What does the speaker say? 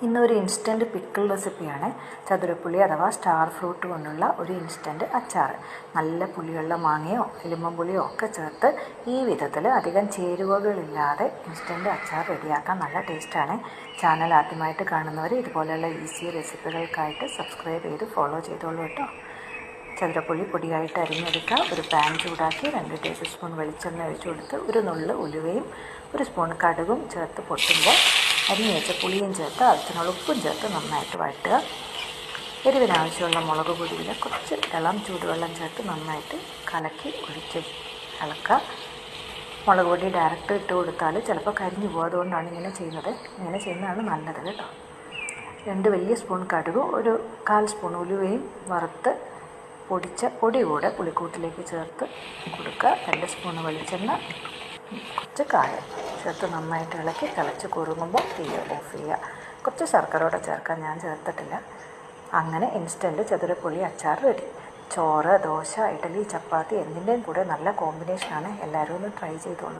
ഇന്നൊരു instant pickle റെസിപ്പിയാണ്. ചതുരപ്പുളി അഥവാ സ്റ്റാർ ഫ്രൂട്ട് കൊണ്ടുള്ള ഒരു ഇൻസ്റ്റൻറ്റ് അച്ചാർ. നല്ല പുളിയുള്ള മാങ്ങയോ എലുമ്പുളിയോ ഒക്കെ ചേർത്ത് ഈ വിധത്തിൽ അധികം ചേരുവകളില്ലാതെ ഇൻസ്റ്റൻറ്റ് അച്ചാർ റെഡിയാക്കാൻ നല്ല ടേസ്റ്റാണ്. ചാനൽ ആദ്യമായിട്ട് കാണുന്നവർ ഇതുപോലെയുള്ള ഈസി റെസിപ്പികൾക്കായിട്ട് സബ്സ്ക്രൈബ് ചെയ്ത് ഫോളോ ചെയ്തോളൂ കേട്ടോ. ചതുരപ്പുളി പൊടിയായിട്ട് അരിഞ്ഞെടുക്കുക. ഒരു പാൻ ചൂടാക്കി 2 ടേബിൾ സ്പൂൺ വെളിച്ചെണ്ണ ഒഴിച്ചു കൊടുത്ത് ഒരു നുള്ള് ഉലുവയും 1 സ്പൂൺ കടുകും ചേർത്ത് പൊട്ടുമ്പോൾ അരിഞ്ഞ് വെച്ച പുളിയും ചേർത്ത് ആവശ്യത്തിനുള്ള ഉപ്പും ചേർത്ത് നന്നായിട്ട് വഴറ്റുക. എരിവിനാവശ്യമുള്ള മുളക് പൊടിയിൽ കുറച്ച് ഇളം ചൂടുവെള്ളം ചേർത്ത് നന്നായിട്ട് കലക്കി ഒഴിച്ച് ഇളക്കുക. മുളക് പൊടി ഡയറക്റ്റ് ഇട്ട് കൊടുത്താൽ ചിലപ്പോൾ കരിഞ്ഞു പോകും. അതുകൊണ്ടാണ് ഇങ്ങനെ ചെയ്യുന്നത്. ഇങ്ങനെ ചെയ്യുന്നതാണ് നല്ലത് കേട്ടോ. 2 വലിയ സ്പൂൺ കടുകും 1/4 സ്പൂൺ ഉലുവയും വറുത്ത് പൊടിച്ച പൊടി കൂടെ പുളിക്കൂട്ടിലേക്ക് ചേർത്ത് കൊടുക്കുക. 2 സ്പൂൺ വെളിച്ചെണ്ണ, കുറച്ച് കായം ചേർത്ത് നന്നായിട്ട് ഇളക്കി തിളച്ച് കുറുങ്ങുമ്പോൾ തീ ഓഫ് ചെയ്യുക. കുറച്ച് ശർക്കരയോടെ ചേർക്കാൻ ഞാൻ ചേർത്തിട്ടില്ല. അങ്ങനെ ഇൻസ്റ്റൻറ്റ് ചതുരപ്പുളി അച്ചാർ റെഡി. ചോറ്, ദോശ, ഇഡ്ഡലി, ചപ്പാത്തി എന്തിൻ്റെയും കൂടെ നല്ല കോമ്പിനേഷനാണ്. എല്ലാവരും ഒന്ന് ട്രൈ ചെയ്തോളൂ.